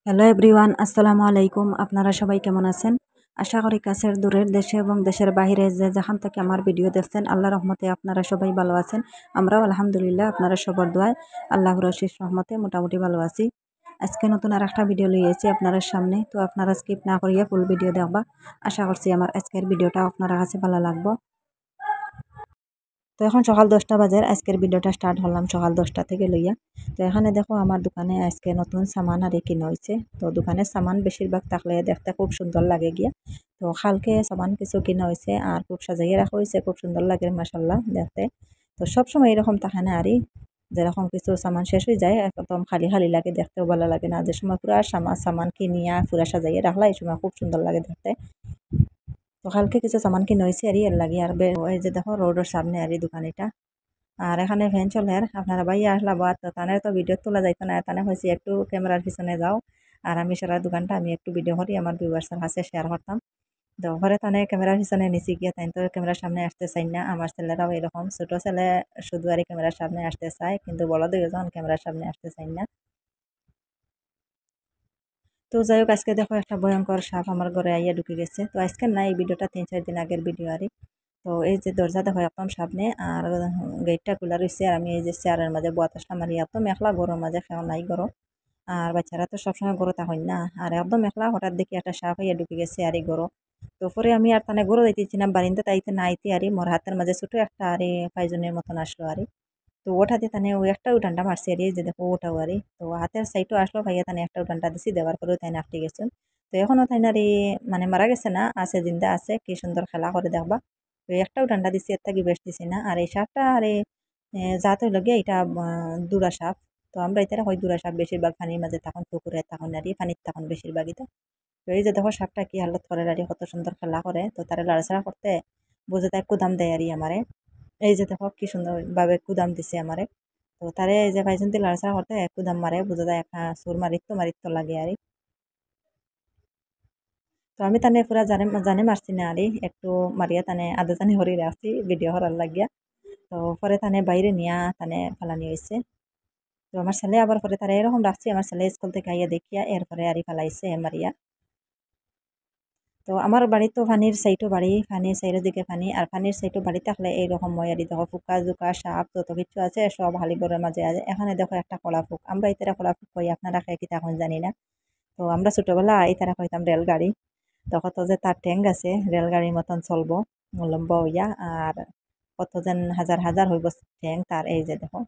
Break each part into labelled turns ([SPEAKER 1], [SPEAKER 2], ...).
[SPEAKER 1] Hello everyone, আসসালামু আলাইকুম। আপনারা সবাই কেমন আছেন? আশা করি কাছের দূরের দেশে এবং দেশের বাহিরে যে যেখান থেকে আমার ভিডিও দেখছেন আল্লাহর রহমতে আপনারা সবাই ভালো আছেন। আমরাও আলহামদুলিল্লাহ আপনারা সবার দোয়ায় আল্লাহর অশেষ রহমতে মোটামুটি ভালো আছি। আজকে নতুন আর একটা ভিডিও লইয়েছি আপনারা সামনে, তো আপনারা স্কিপ না করিয়া ফুল ভিডিও দেখবা। আশা করছি আমার আজকের ভিডিওটা আপনারা কাছে ভালো লাগবে। তো এখন সকাল 10টা বাজে, আজকের ভিডিওটা স্টার্ট হলাম সকাল 10টা থেকে লইয়া। তো এখানে দেখো আমার দোকানে আজকে নতুন সামান আর কিনা হয়েছে। তো দোকানের সামান বেশিরভাগ থাকলে দেখতে খুব সুন্দর লাগে গিয়া। তো কালকে সামান কিছু কিনা হয়েছে আর খুব সাজাইয়ে রাখা হয়েছে, খুব সুন্দর লাগে মাশাল্লাহ দেখতে। তো সবসময় এরকম থাকে না আরই, যেরকম কিছু সামান শেষ হয়ে যায় একদম খালি খালি লাগে, দেখতেও ভালো লাগে না। যে সময় পুরা সামান কিনিয়া পুরা সাজাইয়ে রাখলা এই সময় খুব সুন্দর লাগে দেখতে। তো কালকে কিছু সামান কিনা হয়েছে আর এর লাগে। আর ওই যে দেখো রোডের সামনে আর দোকান এটা। আর এখানে ফ্যান চলে, আপনারা ভাইয়া আসলা বাদ তানের তো ভিডিও তোলা যাইতো না, তানে হয়েছে একটু ক্যামেরার পিছনে যাও আর আমি সারা দোকানটা আমি একটু ভিডিও করি আমার ভিউয়ার্সের কাছে শেয়ার করতাম। তো ঘরে তানে ক্যামেরার পিছনে নিচে গিয়ে তাই তো ক্যামেরার সামনে আসতে চাই না। আমার ছেলেরাও এরকম, ছোট ছেলে শুধু আর ক্যামেরার সামনে আসতে চায়, কিন্তু বড় দুজন ক্যামেরার সামনে আসতে চাই না। তো যাই হোক, আজকে দেখো একটা ভয়ঙ্কর সাপ আমার ঘরে আইয়া ঢুকে গেছে। তো আজকে না, এই ভিডিওটা 3-4 দিন আগের ভিডিও আরই। তো এই যে দরজা দেখো একদম সামনে আর গেটটা খোলা রয়েছে আর আমি এই যে চেয়ারের মাঝে বয়াত আসলাম আর এত মেখলা গরুর মাঝে খেয়াল নাই গরো। আর বাচ্চারা তো সবসময় গরো তখন না, আর একদম মেখলা হঠাৎ দেখি একটা সাপ হইয়া ঢুকে গেছে আর এই গরো। তো পরে আমি আর তানে গরো যাইতেছিলাম বারিন্দা তাইতে না আইতে আর মোর হাতের মাঝে ছোট একটা আর পাইজনের মতন আসলো আর। তো ওঠাতে তানে ওই একটা উঠানটা মারছি আর এই যে দেখো ওটাও আর। তো হাতের সাইডও আসলো ভাইয়া, তানে একটা উঠানটা দিছি, দেওয়ার পরেও তাই আটকে গেছেন। তো এখনো তাই না মানে মারা গেছে না, আছে জিন্দা আছে, কি সুন্দর খেলা করে দেখবা। তো একটা উঠানটা দিছি, এর থাকি বেশ দিছি না। আর এই সাপটা আর জাত হইল গিয়ে এটা দুরা সাপ। তো আমরা এটা হয় দুরা সাপ বেশিরভাগ পানির মাঝে তখন পুকুরে তখন আর পানির তখন বেশিরভাগই। তো তো এই যে দেখো সাপটা কি হালত করে আর কত সুন্দর খেলা করে। তো তারা লড়াছাড়া করতে বুঝে তাই কুদাম দেয় আর আমারে। এই যে দেখো কি সুন্দর ভাবে কুদাম দিছে আমারে। তো তারে এই যে ভাইজন্তি লড়াছাড়া করতে কুদাম মারে, বুঝা যায় একটা সুর মারিত্তো লাগে আর। তো আমি তানে পুরা জানে জানে মারছি না আরে, একটু মারিয়া তানে আধা জানি হরি রাখছি ভিডিও হরার লাগিয়া। তো পরে তানে বাইরে নিয়া তানে ফালানি হয়েছে। তো আমার ছেলে আবার পরে তারা এরকম রাখছি, আমার ছেলে স্কুল থেকে আইয়া দেখিয়া এরপরে আরি ফালাইছে মারিয়া। তো আমার বাড়ি তো পানির সাইডও বাড়ি, পানির সাইডের দিকে পানি, আর পানির সাইডও বাড়ি থাকলে এইরকম হয় আর দেখো ফুকা জুকা সাপ যত কিছু আছে সব হালিগড়ের মাঝে আছে। এখানে দেখো একটা কলা ফুক, আমরা ইতারা কলা ফুক কই, আপনারা খাই কি তখন জানি না। তো আমরা ছোটবেলা ইতারা কইতাম রেলগাড়ি। তখন তো যে তার ট্যাঙ্ক আছে রেলগাড়ির মতন চলবো লম্বা হইয়া, আর কত যেন হাজার হাজার হইব ট্যাঙ্ক তার। এই যে দেখো,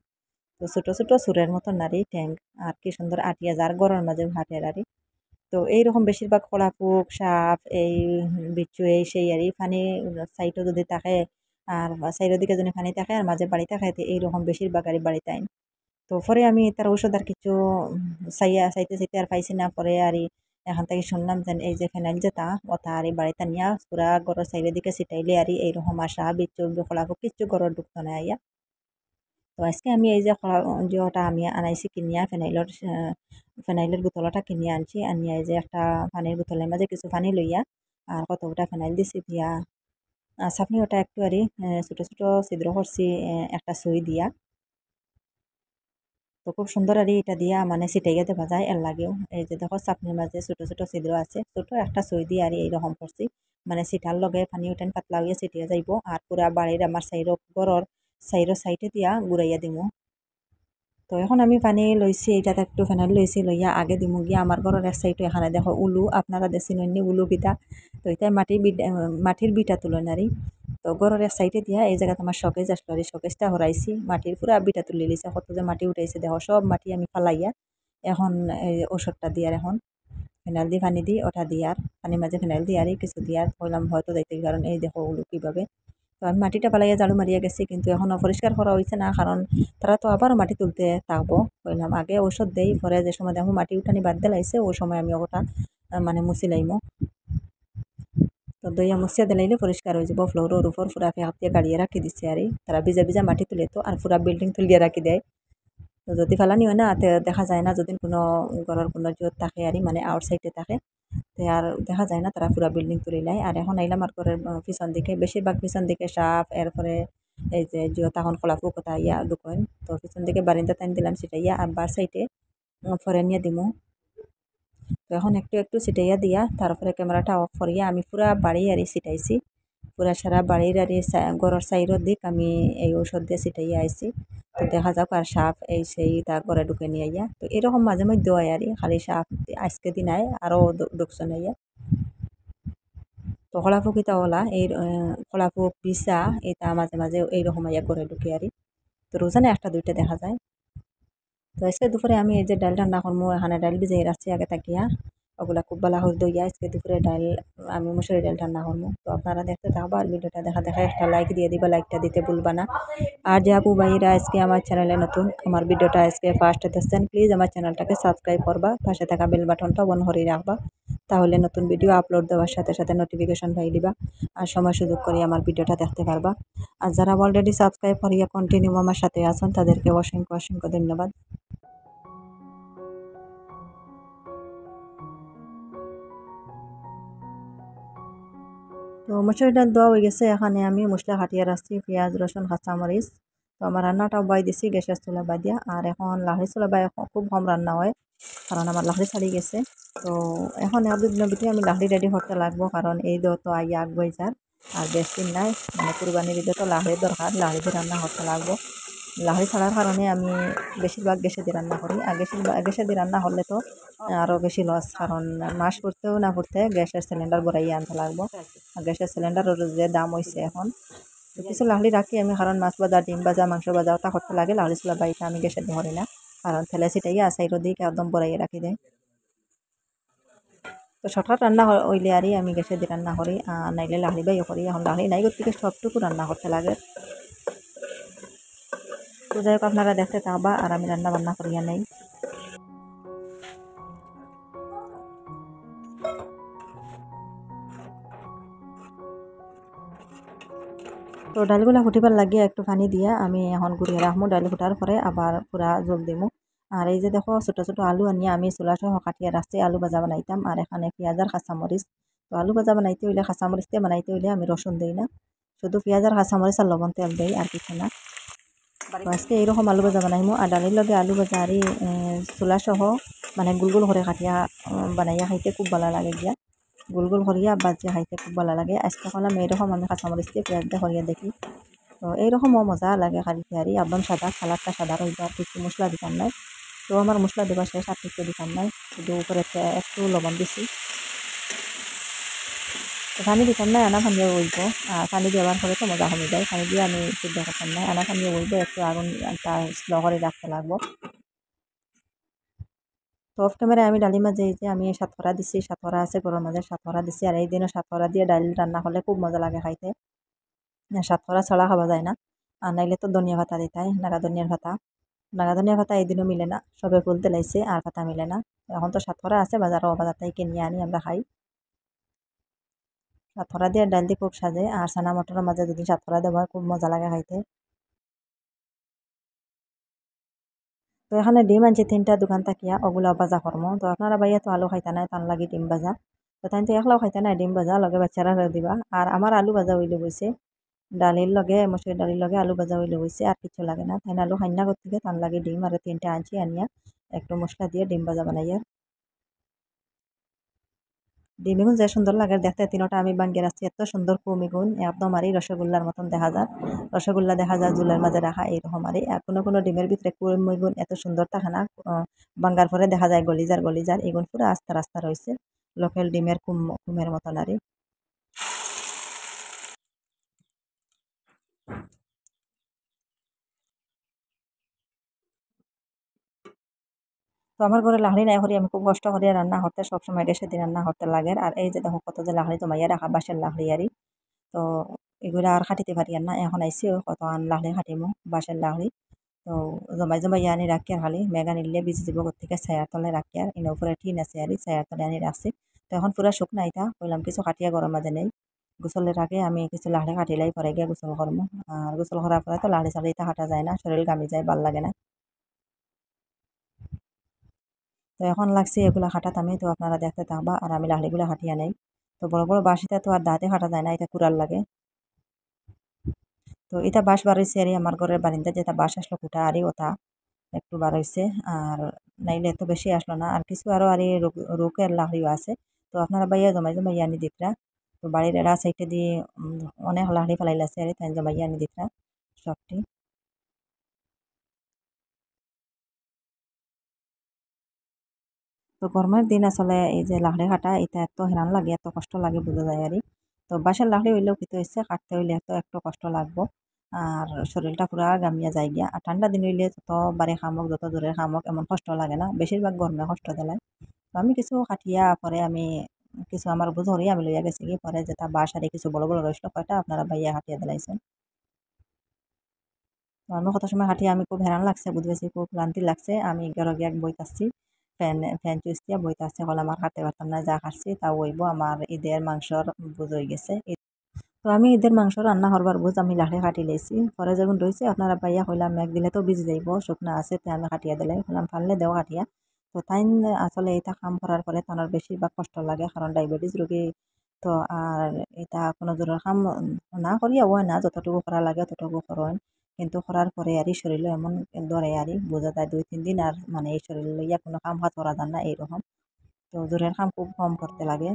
[SPEAKER 1] তো ছোট ছোট সুরের মতন নারী ট্যাঙ্ক, আর কি সুন্দর আটিয়া যার গরর মাঝে হাটের আরি। তো এইরকম বেশিরভাগ কলাপুক সাপ এই বিচ্ছু এই সেই আর পানি সাইডও যদি থাকে, আর সাইডের দিকে যদি পানি থাকে আর মাঝে বাড়ি থাকে, তো এইরকম বেশিরভাগ আর বাড়িতে আইন। তো পরে আমি তার ঔষধ আর কিছু চাইতে চাইতে আর পাইছি না। পরে আর এখান থেকে শুনলাম যে এই যে ফেনাইল যেটা ওটা আর বাড়িতে নিয়ে পুরা গরর সাইডের দিকে ছিটাইলে আর এইরকম আসা বিচ্ছু কলাপুক কিচ্ছু গরর ঢুকতো না আইয়া। তো আজকে আমি এই যে ওটা আমি আনাইছি কিনিয়া ফেনাইলের বোতলটা কিনিয়ে আনছি, আনিয়া এই যে একটা পানির বোতলের মাঝে কিছু পানি লইয়া আর কতটা ফেনাইল দিছি দিয়া চাপনি ওটা একটু আরই ছোট ছোট ছিদ্র করছি একটা সুই দিয়া। তো খুব সুন্দর আর এটা দিয়া মানে ছিটাইয়া দেওয়া যায় এর লাগেও। এই যে দেখো চাপনির মাঝে ছোট ছোট ছিদ্র আছে, ছোট একটা সুই দিয়ে আর এইরকম করছি, মানে ছিটার লগে পানি উঠেন পাতলা হইয়া ছিটিয়া যাইব। আর পুরা বাড়ির আমার গরর সাইডে দিয়া ঘুরাইয়া দিমু। তো এখন আমি পানি লইছি, এটাতে একটু ফেনাইল লইছি লইয়া আগে দিমু গিয়া আমার ঘরের এক সাইডে এখানে দেখো উলু, আপনারা দেখছেন অন্য উলু বিটা। তো এটা মাটির বিটা তুলনারি। তো ঘরের এক সাইডে দিয়া এই জায়গাতে আমার শকেজ আসলো আর শকেজটা হরাইছি, মাটির পুরা বিটা তুলে লিছে, কত যে মাটি উঠাইছে দেখো, সব মাটি আমি ফালাইয়া এখন এই ওষুধটা দিয়ার এখন ফেনাইল দিয়ে পানি দিই ওটা দিয়ার পানির মাঝে ফেনাইল দিয়ে আর কিছু দিয়ার হইলাম হয়তো দেখতে, কারণ এই দেখো উলু কিভাবে। তো আমি মাটিটা পালাইয়া ঝাড়ু মারিয়া গেছি, কিন্তু এখন অপরিষ্কার করা হয়েছে না, কারণ তারা তো আবারও মাটি তুলতে থাকবো। কইলাম আগে ঔষধ দেই, পরে যে সময় দেখো মাটি উঠানি বাদ দিলাইছে ওই সময় আমি ওটা মানে মুছি লাইমো। তো দইয়া মুছিয়া দিলাইলে পরিষ্কার হয়ে যাব। ফ্লোরের উপর পুরা ফেঁকাতিয়া গাড়িয়ে রাখি দিচ্ছে আর তারা ভিজা ভিজা মাটি তুলে তো আর পুরা বিল্ডিং তুলিয়ে রাখি দেয়। তো যদি ফালানি হয় না দেখা যায় না, যদি কোনো ঘরের কোনো জোর থাকে আর মানে আউটসাইডে থাকে, তো আর দেখা যায় না, তারা পুরা বিল্ডিং তুলে নেয়। আর এখন আইলাম আর ঘরের পিছন দিকে, বেশিরভাগ পিছন দিকে সাপ, এরপরে এই যে জিও তখন খোলাফু কোথায় ইয়া ঢুকেন। তো পিছন দিকে বারিন্দা টাইম দিলাম সেটা ইয়া আর বার সাইডে ফরে নিয়ে দিমু। তো এখন একটু একটু ছিটাইয়া দিয়া তারপরে ক্যামেরাটা অফ করিয়া আমি পুরা বাড়ি আরি ছিটাইছি, পুরা সারা বাড়ির আরি গড়ের সাইডের দিক আমি এই ঔষধ দিয়ে ছিটাইয়া আইছি। তো দেখা যাক আর সাপ এই সেই তা ঘরে ঢুকে নিয়ে আইয়া, তো এরকম মাঝে মধ্যে হয় আরি, খালি সাপ আজকে দিন আয় আরও ঢুকছে নিয়ে। তো খোলাপুক ইতা ওলা এই খোলাপুক পিসা এটা মাঝে মাঝে এইরকম আইয়া করে ঢুকে আরি। তো রোজানে একটা দুইটা দেখা যায়। তো আজকে দুপুরে আমি এই যে ডাল রান্না করবো, এখানে ডাল ভিজাই রাখছি আগে তাকিয়া, ওগুলা খুব ভালো করে দইয়া আজকে দুপুরে ডাল আমি মুসুরি ডাল রান্না করবো। তো আপনারা দেখতে থাকবা আর ভিডিওটা দেখা দেখা একটা লাইক দিয়ে দিবা, লাইকটা দিতে ভুলবা না। আর যে আপু ভাইরা আজকে আমার চ্যানেলে নতুন, আমার ভিডিওটা আজকে ফার্স্ট দেখছেন, প্লিজ আমার চ্যানেলটাকে সাবস্ক্রাইব করবা, পাশে থাকা বেল বাটনটা অন করে রাখবা, তাহলে নতুন ভিডিও আপলোড দেওয়ার সাথে সাথে নোটিফিকেশন পাই দিবা আর সময় সুযোগ করে আমার ভিডিওটা দেখতে পারবা। আর যারা অলরেডি সাবস্ক্রাইব করিয়া কন্টিনিউ আমার সাথে আছেন তাদেরকে অসংখ্য অসংখ্য ধন্যবাদ। তো মসুর ডাল দেওয়া হয়ে গেছে, এখানে আমি মশলা কাটিয়ে রাখছি পেঁয়াজ রসুন কাঁচামরিচ। তো আমার রান্নাটাও বাই দিছি গ্যাসের চুলা বাই দিয়া, আর এখন লাকড়ি চুলা বাই খুব কম রান্না হয় কারণ আমার লাকড়ি ছাড়ি গেছে। তো এখন এক দুদিনের ভিতরে আমি লাকড়ি রেডি করতে লাগবো, কারণ এই দো তো আইয়া আগুয়াই যার আর বেশি দিন নাই, মানে কুরবানির ঈদে তো লাকড়ির দরকার, লাকড়ি দিয়ে রান্না করতে লাগবো। লাকড়ি ছাড়ার কারণে আমি বেশিরভাগ গ্যাসে দিয়ে রান্না করি, আর গ্যাসে দিয়ে রান্না করলে তো আরও বেশি লস, কারণ মাস করতেও না করতে গ্যাসের সিলিন্ডার ভরাইয়া আনতে লাগবো। আর গ্যাসের সিলিন্ডারের যে দাম হয়েছে এখন, তো কিছু লাকড়ি রাখি আমি, কারণ মাছ ভাজা ডিম ভাজা মাংস ভাজা ওটা করতে লাগে লাকড়ি চুলা বাড়িটা আমি গ্যাসে দিয়ে করি না, কারণ থেলে ছিটাইয়া সাইডের দিকে একদম ভরাইয়া রাখি দেয়। তো শর্টকাট রান্না হইলে আরই আমি গ্যাসে দিয়ে রান্না করি, আর নাইলে লাকড়ি বাইও করি, এখন লাকড়ি নাই করতে সবটুকু রান্না করতে লাগে। তো যাই হোক আপনারা দেখতে থাকবা আর আমি রান্না বান্না করিয়া নেই। তো ডালগুলা ফুটিবার লাগিয়ে একটু পানি দিয়া আমি এখন গুড়িয়ে রাখবো, ডাল ফুটার পরে আবার পুরা জল দিমু। আর এই যে দেখো ছোটো ছোটো আলু আনিয়ে আমি চুলা সহ কাটিয়ে রাখছি আলু ভাজা বানাইতাম, আর এখানে পেঁয়াজ আর কাঁচামরিচ। তো আলু ভাজা বানাইতে হইলে কাঁচামরিচ দিয়ে বানাইতে হইলে আমি রসুন দিই না, শুধু পেঁয়াজ আর কাঁচামরিচ আর লবণ তেল দিই আর কিছু না। তো আজকে এইরকম আলু ভাজা বানাইমু, আর ডালির লগে আলু ভাজা আর চুলা সহ মানে গুল গুল করে কাটিয়া বানাইয়া খাইতে খুব ভালো লাগে গিয়া, গোল গোল করিয়া বাজিয়া খাইতে খুব ভালো লাগে। আজকে করলাম এইরকম আমি কাঁচামরিচ দিয়ে পেঁয়াজ দিয়ে করিয়া দেখি, তো এইরকমও মজা লাগে খাইতে আরি, একদম সাদা কালারটা সাদা রইব আর কিছু মশলা দিতাম নাই। তো আমার মশলা দেওয়া শেষ আর কিছু দিতাম নাই, শুধু উপরে একটু লবণ দিছি। তো পানি দিতাম নাই, আনা পানিও হইব, আর পানি দেওয়ার পরে তো মজা কমে যায়, পানি দিয়ে আমি সিদ্ধ করতাম নাই, আনা পানিও হইব, একটু আগুন স্লো করে রাখতে লাগবো। তো অফ ক্যামেরায় আমি ডালি মাঝে এই যে আমি সাতকরা দিছি, সাতকরা আছে গরম মাঝে সাতকরা দিছি, আর এই দিনও সাতকরা দিয়ে ডাল রান্না করলে খুব মজা লাগে খাইতে, সাতকরা ছাড়া খাওয়া যায় না। আর নাইলে তো ধনিয়া পাতা দিতাই, নাগা ধনিয়ার পাতা, নাগা ধনিয়া পাতা এই দিনও মিলে না, সবে ফুলতে লাইছে আর পাতা মিলে না। এখন তো সাতকরা আছে বাজারও, বাজার থেকে কিনে আনি আমরা খাই। সাতকরা দিয়ে ডাল দিয়ে খুব সাজে, আর চানা মটরের মাঝে যদি সাতকরা দেওয়া হয় খুব মজা লাগে খাইতে। তো এখানে ডিম আনছি 3টা দোকান থাকিয়া, ওগুলা ভাজা করমো। তো আপনারা বাইয়া তো আলু খাইতা নাই, তার লাগি ডিম ভাজা। তো তাই তো একলাও খাইতা নাই ডিম ভাজা, লগে বাচ্চারা দিবা। আর আমার আলু ভাজা হইলে বইছে, ডালির লগে মসুর ডালির লগে আলু ভাজা হইলে হইছে, আর কিছু লাগে না। তাই আলু খাইনা করতে তার লাগে ডিম আর 3টা আনছি, আনিয়া একটু মশলা দিয়ে ডিম ভাজা বানাইয়া। ডিম বেগুন যে সুন্দর লাগে দেখতে, 3টা আমি বাঙ্গিয়ে রাখছি, এত সুন্দর কুমিগুন একদম আর রসগোল্লার মতন দেখা যায়, রসগোল্লা দেখা যায় জুলের মাঝে রাখা এইরকম। আর কোনো কোনো ডিমের ভিতরে কুমিগুন এত সুন্দর থাকে না, বাঙ্গার পরে দেখা যায় গলিজার গলিজার, এগুন পুরো আস্তা রাস্তা রয়েছে লোকাল ডিমের কুমের মতন আর। তো আমার ঘরে লাকড়ি নাই করি আমি খুব কষ্ট করি রান্না করতে, সবসময় গ্যাসে দিয়ে রান্না করতে লাগে। আর এই যে দেখো কত যে লাকড়ি জমাইয়া রাখা, বাঁশের লাকড়ি আরি। তো এগুলো আর খাটিতে পারি আর না, এখন আইসি কত আন লাকড়ি খাটিমু, বাঁশের লাকড়ি। তো জমাই জমাই আনি রাখি আর খালি মেঘা নিলে ভিজি যাব থেকে ছায়ার তলে রাখি, আর এনে উপরে টিন আছে আর ছায়ার তলে আনি রাখছি। তো এখন পুরা শুকনা ইতা কইলাম কিছু কাটিয়া গরম মাঝে নেই, গোসলের আগে আমি কিছু লাকড়ি কাটিলাই পরে গিয়ে গোসল করবো। আর গোসল করার পরে তো লাকড়ি চাকড়ি ইতা কাটা যায় না, শরীর গামি যায়, ভাল লাগে না। তো এখন লাগছে এগুলা কাটাত আমি, তো আপনারা দেখতে থাকবা আর আমি লাকড়িগুলা কাটিয়া নেই। তো বড় বড় বাঁশিটা তো আর দাঁতে কাটা যায় না, এটা কুড়াল লাগে। তো এটা বাঁশ বাড়িছে আর আমার ঘরের বারিন্দা যেটা বাঁশ আসলো কুটা আরই ওটা। একটু বার হইছে। আর নাইলে এত বেশি আসলো না। আর কিছু আরও আর এই রোকের লাহড়িও আছে। তো আপনারা বাইয়া জমাই জমাইয়া আনি দিতরা। তো বাড়ির এরা সাইডে দিয়ে অনেক লাহড়ি ফেলাইলাছে আর তাই জমাইয়া আনি দিতরা সবটি। তো গরমের দিন আসলে এই যে লাকড়ি কাটা এটা এত হেরান লাগে এত কষ্ট লাগে বোঝা যায় আর তো বাসার লাকড়ি হইলেও কিন্তু হচ্ছে কাটতে হইলে এত একটু কষ্ট লাগবো আর শরীরটা পুরা গামিয়া যায় গিয়া আর ঠান্ডা দিন হইলে যত বাড়ি খামক যত দূরের খামক এমন কষ্ট লাগে না বেশিরভাগ গরমে কষ্ট দিলাই তো আমি কিছু কাটিয়া পরে আমি কিছু আমার বুঝরি আমি লইয়া গেছি কি পরে যেটা বাসারে কিছু বড় বড় রইছিল কয়টা আপনারা বাইয়া কাটিয়া দিলাইছেন তো আমি কত সময় হাঁটিয়ে আমি খুব হেরান লাগছে বুঝতেছি খুব ক্লান্তি লাগছে আমি গিয়ে এক বইতাছি ফ্যান ফ্যান চুইস দিয়ে বইতাছে হলে আমার হাঁটতে পারতাম না যা খাচ্ছি তা হইব আমার ঈদের মাংসর বুঝ হয়ে গেছে তো আমি ঈদের মাংস রান্না করবার বুঝ আমি লাঠি কাটি লাইছি পরে যখন রয়েছে আপনারা পাইয়া হইলাম মেঘ দিলে তো ভিজে যাইব শুকনা আছে তে আমি কাটিয়া দিলাই হলাম ফাললে দেওয়া কাটিয়া তো তাই আসলে এটা কাম করার পরে তার বেশিরভাগ কষ্ট লাগে কারণ ডায়াবেটিস রোগী তো আর এটা কোনো জোরের কাম না করিয়া হয় না যতটুকু করা লাগে ততটুকু করেন কিন্তু করার পরে আরই শরীরে এমন ধরে আরই বোঝা যায় 2-3 দিন আর মানে এই শরীর লইয়া কোনো কাম কাজ করা যায় না এইরকম তো জোরের কাম খুব কম করতে লাগে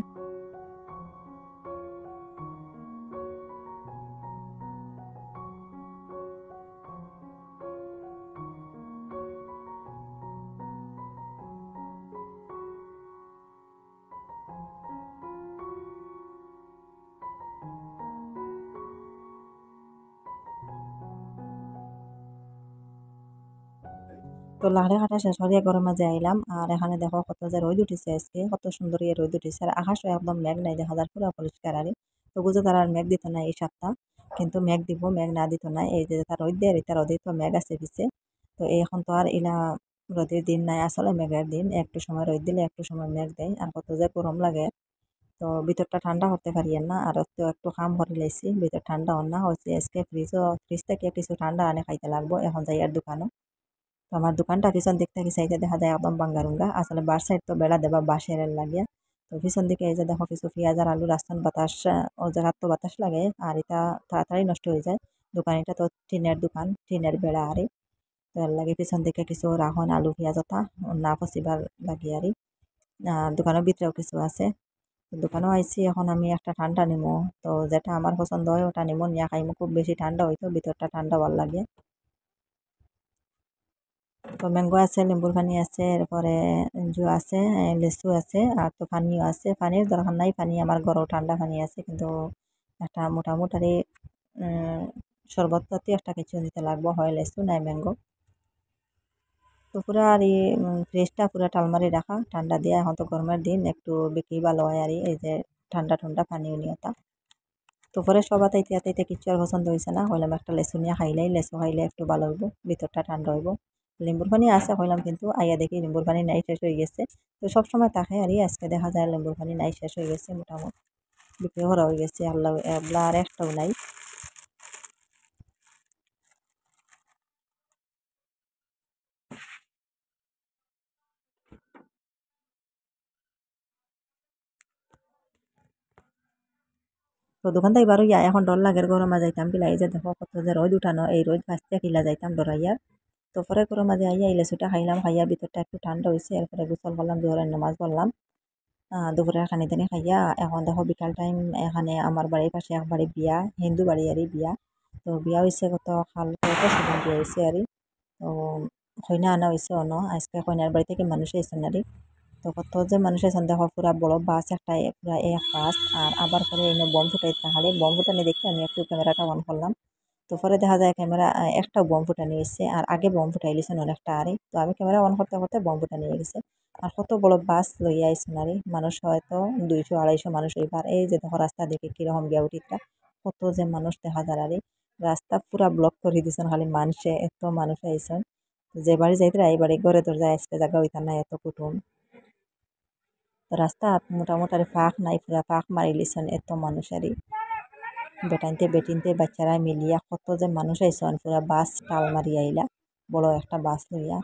[SPEAKER 1] তো লাকড়ি কাটা শেষ করিয়া ঘরের মাঝে আইলাম আর এখানে দেখো কত যে রোদ উঠিছে আজকে কত সুন্দর ইয়ে রোদ উঠিছে আর আকাশও একদম মেঘ নাই দেখা যায় পুরো পরিষ্কার আরে তো বুঝে তারা আর মেঘ দিত না এই সপ্তাহ কিন্তু মেঘ দিব মেঘ না দিত না এই যে তার রোদ দেয় তার রোদে তো মেঘ আছে পিছে তো এখন তো আর ইলা রোদের দিন নাই আসলে মেঘের দিন একটু সময় রোদ দিলে একটু সময় মেঘ দেয় আর কত যে গরম লাগে তো ভিতরটা ঠান্ডা করতে পারি না আর তো একটু কাম করে লাইছি ভিতর ঠান্ডা হন না হচ্ছে আজকে ফ্রিজ থেকে কিছু ঠান্ডা আনে খাইতে লাগবো এখন যাই আর দোকানও তো আমার দোকানটা পিছন দিক থেকে সাইডে দেখা যায় একদম বাঙ্গারুঙ্গা আসলে বার সাইড তো বেড়া দেবা বাঁশের লাগিয়া তো পিছন দিকে এই যে দেখো কিছু পেঁয়াজ আর আলু রাস্তান বাতাস ও জায়গার তো বাতাস লাগে আর এটা তাড়াতাড়ি নষ্ট হয়ে যায় দোকান এটা তো টিনের দোকান টিনের বেড়া আরে তো এর লাগে পিছন দিকে কিছু রাহন আলু পেঁয়াজ ওটা না পচিবার লাগে আরে আর দোকানের ভিতরেও কিছু আছে তো দোকানেও আইছি এখন আমি একটা ঠান্ডা নিমো তো যেটা আমার পছন্দ হয় ওটা নিমো নিয়ে খাইমো খুব বেশি ঠান্ডা হইতো ভিতরটা ঠান্ডা ভাল লাগে তো ম্যাঙ্গো আছে লেম্বুর পানি আছে এরপরে আছে লিচু আছে আর তো পানিও আছে পানির দরকার নাই পানি আমার ঘরেও ঠান্ডা পানি আছে কিন্তু একটা মোটামুটি শরবত জাতীয় একটা কিছু দিতে লাগবো হয় লিচু নাই ম্যাঙ্গো তো পুরা আর এই ফ্রিজটা পুরা টালমারি রাখা ঠান্ডা দিয়া এখন তো গরমের দিন একটু বিক্রি ভালো হয় আর এই যে ঠান্ডা ঠান্ডা পানি উনিয়তা তো পরে সবাই তাইতে তাইতে কিছু আর পছন্দ হয়েছে না হইলাম একটা লেসু নিয়ে খাইলেই লেসু খাইলে একটু ভালো হইব ভিতরটা ঠান্ডা হইব লেম্বুর পানি আছে হইলাম কিন্তু আইয়া দেখি লেম্বুর পানি নাই শেষ হয়ে গেছে তো সবসময় থাকে আর আজকে দেখা যায় লেম্বুর পানি নাই শেষ হয়ে গেছে মোটামুটি বিক্রি করা হয়ে গেছে আল্লাহ এবলা আর একটাও নাই তো দোকান থেকে এবার ইয়া এখন ডর লাগের গরমে যাইতাম কিলা এই যে দেখো কত যে রোদ উঠানো এই রোদ বাঁচতে কিলা যাইতাম ডরাইয়া তো পরে গরম মাঝে আইয়া এই লেচুটা খাইলাম খাইয়া ভিতরটা একটু ঠান্ডা হয়েছে এরপরে গোসল করলাম জোহরের নামাজ পড়লাম দুপুরের খানি দানি খাইয়া এখন দেখো বিকাল টাইম এখানে আমার বাড়ির পাশে এক বাড়ি বিয়া হিন্দু বাড়ি আরই বিয়া তো বিয়া হয়েছে কত কালকে সেদিন বিয়া হয়েছে আরই তো কইনা আনা হয়েছে অন আজকে কইনার বাড়ি থেকে মানুষ এসেছেন আরই তো কত যে মানুষ এসেছেন দেখো পুরা বড় বাস একটা পুরা এক বাস আর আবার পরে এনে বম ফুটাইতে খালি বম ফুটানি দেখে আমি একটু ক্যামেরাটা অন করলাম তো পরে দেখা যায় ক্যামেরা একটা বম ফুটানি হয়েছে আর আগে বম ফুটাই লিছেন অনেকটা আরে তো আমি ক্যামেরা অন করতে করতে বম ফুটানি হয়ে গেছে আর কত বড় বাস লইয়া আইসুন আরে মানুষ হয়তো 200-250 মানুষ এইবার এই যে দেখো রাস্তা দেখে কিরকম গিয়া উঠিতা কত যে মানুষ দেখা যায় আরে রাস্তা পুরা ব্লক করে দিছেন খালি মানুষে এত মানুষ আইসন যে বাড়ি যাইতে এই বাড়ি ঘরে তোর যায় আজকে জায়গা হইতাম না এত কুটুম তো রাস্তা মোটামুটি আর ফাঁক নাই পুরা ফাঁক মারি লিছেন এত মানুষ আরই বেটাইনতে বেটিনতে বাচ্চারা মিলিয়া কত যে মানুষ আইসন পুরা বাস টাল মারি আইলা বড় একটা বাস লইয়া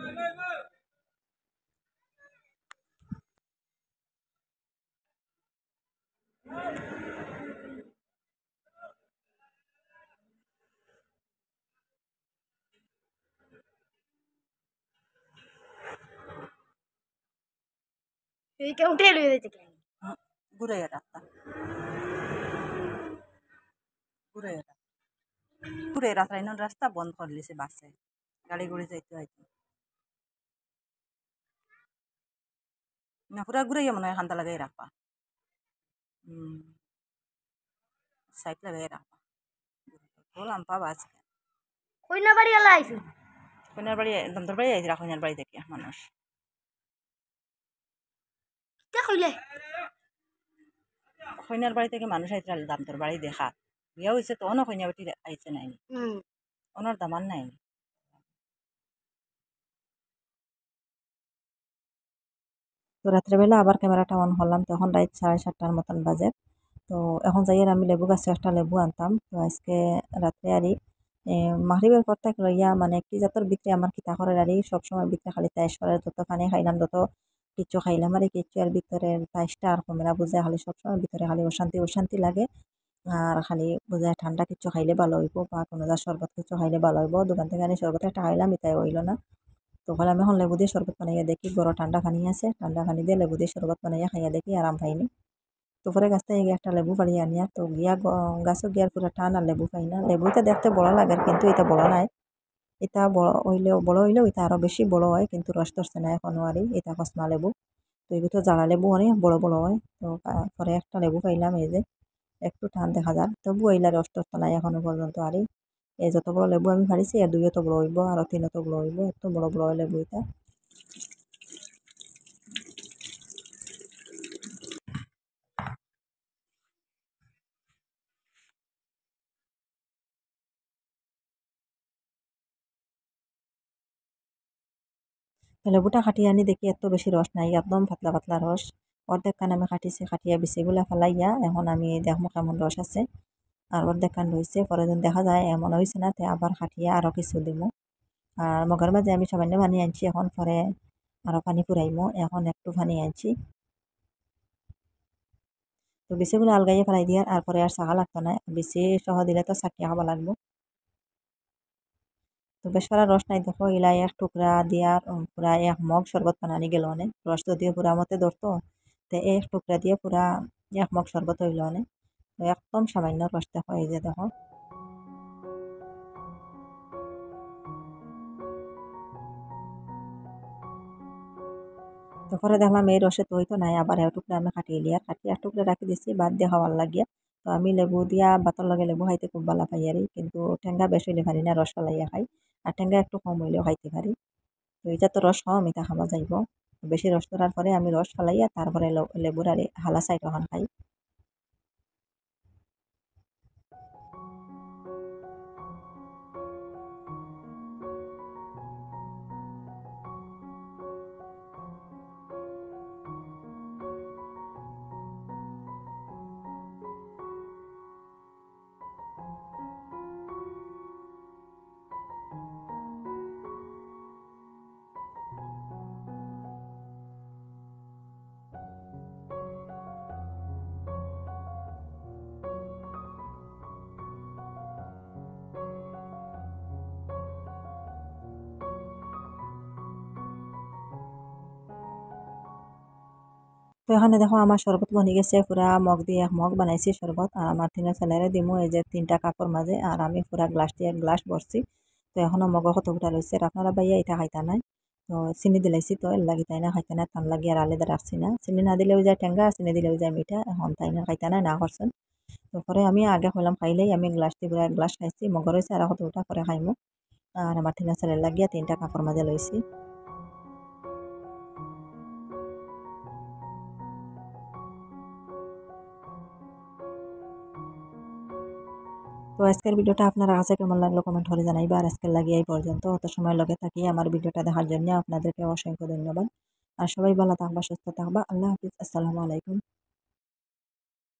[SPEAKER 2] উঠে লয়ে যেতে কেন
[SPEAKER 1] ঘুরে রাস্তা ঘুরে রাস্তা ইন রাস্তা বন্ধ করে দিয়েছে বাসে গাড়ি ঘুরে যাইতে হয়তো না পুরা ঘুরে মনে হয় খান্তা লাগাই রাখবা সাইড লাগাই রাখবা বললাম পাবা আজকে
[SPEAKER 2] কইনা বাড়ি এলা আইছো
[SPEAKER 1] কইনার বাড়ি দন্তর বাড়ি আইছিরা কইনার বাড়ি থেকে মানুষ
[SPEAKER 2] কে কইলে
[SPEAKER 1] কইনার বাড়ি থেকে মানুষ আইছিরা দন্তর বাড়ি দেখা বিয়া হয়েছে তো অন্য কইনা বাড়ি আইছে নাইনি ওনার দামান নাইনি তো রাত্রেবেলা আবার ক্যামেরাটা অন করলাম তখন রাত 7:30টার মতন বাজে তো এখন যাইয়ের আমি লেবু গাছে একটা লেবু আনতাম তো আজকে রাত্রে আরই মাগরিবের পর থেকে লইয়া মানে কি জাতর ভিতরে আমার কিতা করে আরই সবসময় ভিতরে খালি তাইশ করে যত পানি খাইলাম তত কিচ্ছু খাইলাম আর কিচ্ছু আর ভিতরে তাইশটা আর কমে না বুঝে খালি সবসময় ভিতরে খালি অশান্তি অশান্তি লাগে আর খালি বুঝে ঠান্ডা কিছু খাইলে ভালো হইব বা কোনো যা শরবত কিছু খাইলে ভালো হইব দোকান থেকে আনি শরবত একটা খাইলাম এটাই হইল না তখন আমি এখন লেবু দিয়ে শরবত বানাইয়া দেখি বড় ঠান্ডা পানি আছে ঠান্ডা পানি দিয়ে লেবু দিয়ে শরবত বানাইয়া খাইয়া দেখি আরাম পাইনি তো পরে গাছ থেকে একটা লেবু পাড়িয়ে আনিয়া তো গিয়া গাছও গিয়ার পুরো টান আর লেবু পাই না লেবুটা দেখতে বড় লাগে কিন্তু এটা বড় নাই এটা বড় হইলেও এটা আরো বেশি বড় হয় কিন্তু রস ধরছে না এখনো আরই এটা কসমা লেবু তো এগুলো তো জালা লেবু অনেক বড় বড় হয় তো পরে একটা লেবু পাইলাম এই যে একটু টান দেখা যায় তবু এইলা রস ধরতে নাই এখনো পর্যন্ত আরই এই যত বড় লেবু আমি পারিছি আর দুইও তো বড় হইব আর তিনও তো বড় হইব এত বড় বড় লেবু এটা লেবুটা কাটিয়ে আনি দেখি এত বেশি রস নাই একদম পাতলা পাতলা রস অর্ধেক কান আমি কাটিছি কাটিয়া বিচিগুলা ফেলাইয়া এখন আমি দেখবো কেমন রস আছে আর অর্ধেক কান রয়েছে পরে যখন দেখা যায় এমন হয়েছে না তে আবার কাটিয়া আরও কিছু দিব আর মগের মাঝে আমি সামান্য পানি আনছি এখন পরে আরও পানি পুরাইমো এখন একটু পানি আনছি তো বিচিগুলো আলগাইয়া ফেলাই দিয়া আর পরে আর চাকা লাগতো না বিচি সহ দিলে তো চাকিয়া খাওয়া লাগবো তো বেশ করা রস নাই দেখো ইলাই এক টুকরা দিয়া পুরা এক মগ শরবত বানানি গেল অনেক রস যদিও পুরা মতে ধরতো তো এক টুকরা দিয়ে পুরা এক মগ শরবত হইল অনেক তো একদম সামান্য রস দেখো এই যে দেখো তো পরে দেখলাম এই রসে তো হইতো নাই আবার এক টুকরা আমি কাটিয়ে লিয়া কাটিয়ে এক টুকরা রাখি দিছি বাদ দিয়ে খাওয়ার লাগিয়া তো আমি লেবু দিয়া ভাতর লগে লেবু খাইতে খুব ভালো পাই আর কিন্তু ঠেঙ্গা বেশ হইলে পারি না রস ফেলাইয়া খাই আর ঠেঙ্গা একটু কম হইলেও খাইতে পারি তো এটা তো রস কম এটা খাওয়া যাইব বেশি রস করার পরে আমি রস ফেলাইয়া তারপরে লেবুর আর হালা সাইড ওখান খাই তো এখানে দেখো আমার শরবত বনি গেছে পুরা মগ দিয়ে এক মগ বানাইছি শরবত আর আমার তিনটা ছেলেরে দিমু এই যে 3টা কাপড় মাঝে আর আমি পুরা গ্লাস দিয়ে এক গ্লাস ভরছি তো এখনো মগ কত উঠা রয়েছে আর আপনারা ভাইয়া এটা খাইতা নাই তো চিনি দিলাইছি তো এর লাগি তাই না খাইতে না তার লাগি আর আলাদা রাখছি না চিনি না দিলেও যায় টেঙ্গা চিনি দিলেও যায় মিঠা এখন তাই না খাইতা নাই না করছেন তো পরে আমি আগে কইলাম খাইলেই আমি গ্লাস দিয়ে পুরা এক গ্লাস খাইছি মগ রয়েছে আর কত উঠা করে খাইমু আর আমার তিনটা ছেলের লাগিয়া 3টা কাপড় মাঝে লইছি তো আজকের ভিডিওটা আপনার কাছে কেমন লাগলো কমেন্ট করে জানাইবা আর আজকের লাগিয়ে এই পর্যন্ত অত সময় লগে থাকি আমার ভিডিওটা দেখার জন্য আপনাদেরকে অসংখ্য ধন্যবাদ আর সবাই ভালো থাকবা সুস্থ থাকবা আল্লাহ হাফিজ আসসালামু আলাইকুম